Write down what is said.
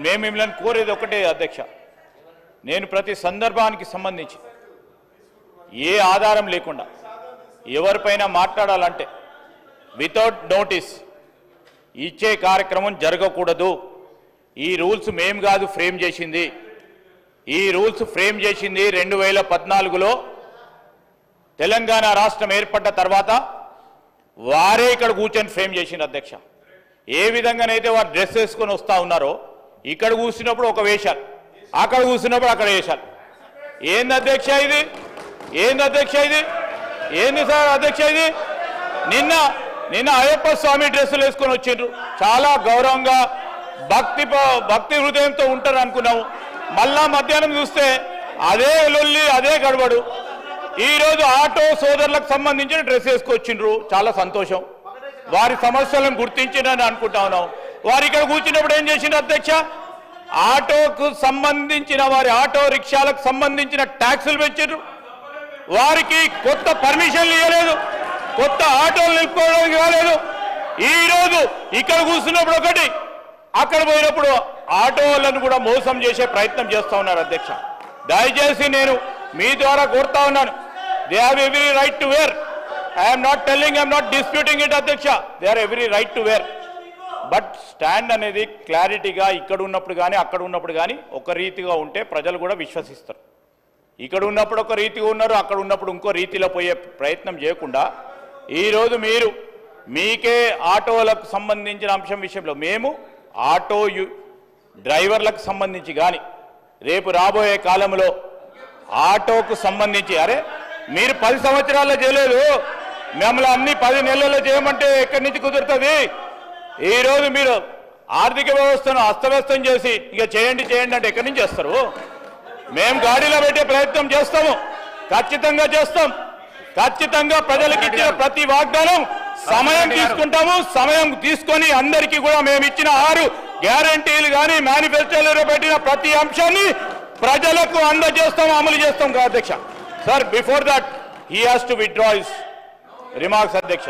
మేము మిమ్మల్ని కోరేది ఒకటే అధ్యక్ష, నేను ప్రతి సందర్భానికి సంబంధించి ఏ ఆధారం లేకుండా ఎవరిపైన మాట్లాడాలంటే వితౌట్ నోటీస్ ఇచ్చే కార్యక్రమం జరగకూడదు. ఈ రూల్స్ మేము కాదు ఫ్రేమ్ చేసింది, ఈ రూల్స్ ఫ్రేమ్ చేసింది 2014లో తెలంగాణ రాష్ట్రం ఏర్పడ్డ తర్వాత వారే ఇక్కడ కూర్చొని ఫ్రేమ్ చేసింది అధ్యక్ష. ఏ విధంగానైతే వారు డ్రెస్ వేసుకొని వస్తూ ఉన్నారో ఇక్కడ కూర్చున్నప్పుడు ఒక వేషాలు, అక్కడ కూర్చున్నప్పుడు అక్కడ వేషాలు. ఏంది అధ్యక్ష ఇది? ఏంది అధ్యక్ష ఇది? ఏంది సార్ అధ్యక్ష ఇది? నిన్న అయ్యప్ప స్వామి డ్రెస్సులు వేసుకొని వచ్చిండ్రు, చాలా గౌరవంగా భక్తి హృదయంతో ఉంటారు అనుకున్నాము. మళ్ళా మధ్యాహ్నం చూస్తే అదే లొల్లి, అదే గడబడు. ఈరోజు ఆటో సోదరులకు సంబంధించిన డ్రెస్ వేసుకొచ్చిండ్రు, చాలా సంతోషం. వారి సమస్యలను గుర్తించిందని అనుకుంటా ఉన్నాం. వారు ఇక్కడ కూర్చున్నప్పుడు ఏం చేసిండ్రు అధ్యక్ష? ఆటోకు సంబంధించిన వారి ఆటో రిక్షాలకు సంబంధించిన ట్యాక్సులు పెంచారు, వారికి కొత్త పర్మిషన్లు ఇవ్వలేదు, కొత్త ఆటోలు నిలుపుకోవడానికి కాలేదు. ఈరోజు ఇక్కడ కూర్చున్నప్పుడు ఒకటి, అక్కడ పోయినప్పుడు ఆటోలను కూడా మోసం చేసే ప్రయత్నం చేస్తూ ఉన్నారు అధ్యక్ష. దయచేసి నేను మీ ద్వారా కోరుతా ఉన్నాను, they have every right to wear. I'm not telling, I'm not disputing it అధ్యక్ష, they are every right to wear. But stand అనేది క్లారిటీగా ఇక్కడ ఉన్నప్పుడు కానీ అక్కడ ఉన్నప్పుడు కానీ ఒక రీతిగా ఉంటే ప్రజలు కూడా విశ్వసిస్తారు. ఇక్కడ ఉన్నప్పుడు ఒక రీతిగా ఉన్నారు, అక్కడ ఉన్నప్పుడు ఇంకో రీతిలో పోయే ప్రయత్నం చేయకుండా ఈరోజు మీరు మీకే ఆటోలకు సంబంధించిన అంశం విషయంలో మేము ఆటో డ్రైవర్లకు సంబంధించి కానీ రేపు రాబోయే కాలంలో ఆటోకు సంబంధించి, అరే మీరు 10 సంవత్సరాల్లో చేయలేదు, మిమ్మల్ని అన్ని 10 నెలల్లో చేయమంటే ఎక్కడి నుంచి కుదురుతుంది? ఈరోజు మీరు ఆర్థిక వ్యవస్థను అస్తవ్యస్తం చేసి ఇక చేయండి అంటే ఎక్కడి నుంచి చేస్తారు? మేము గాడిలో పెట్టే ప్రయత్నం చేస్తాము, ఖచ్చితంగా చేస్తాం. ఖచ్చితంగా ప్రజలకు ఇచ్చిన ప్రతి వాగ్దానం సమయం తీసుకుంటాము. సమయం తీసుకొని అందరికీ కూడా మేము ఇచ్చిన 6 గ్యారంటీలు కానీ మేనిఫెస్టోలో పెట్టిన ప్రతి అంశాన్ని ప్రజలకు అందజేస్తాం, అమలు చేస్తాం. అధ్యక్ష sir, before that he has to withdraw his remarks అధ్యక్ష.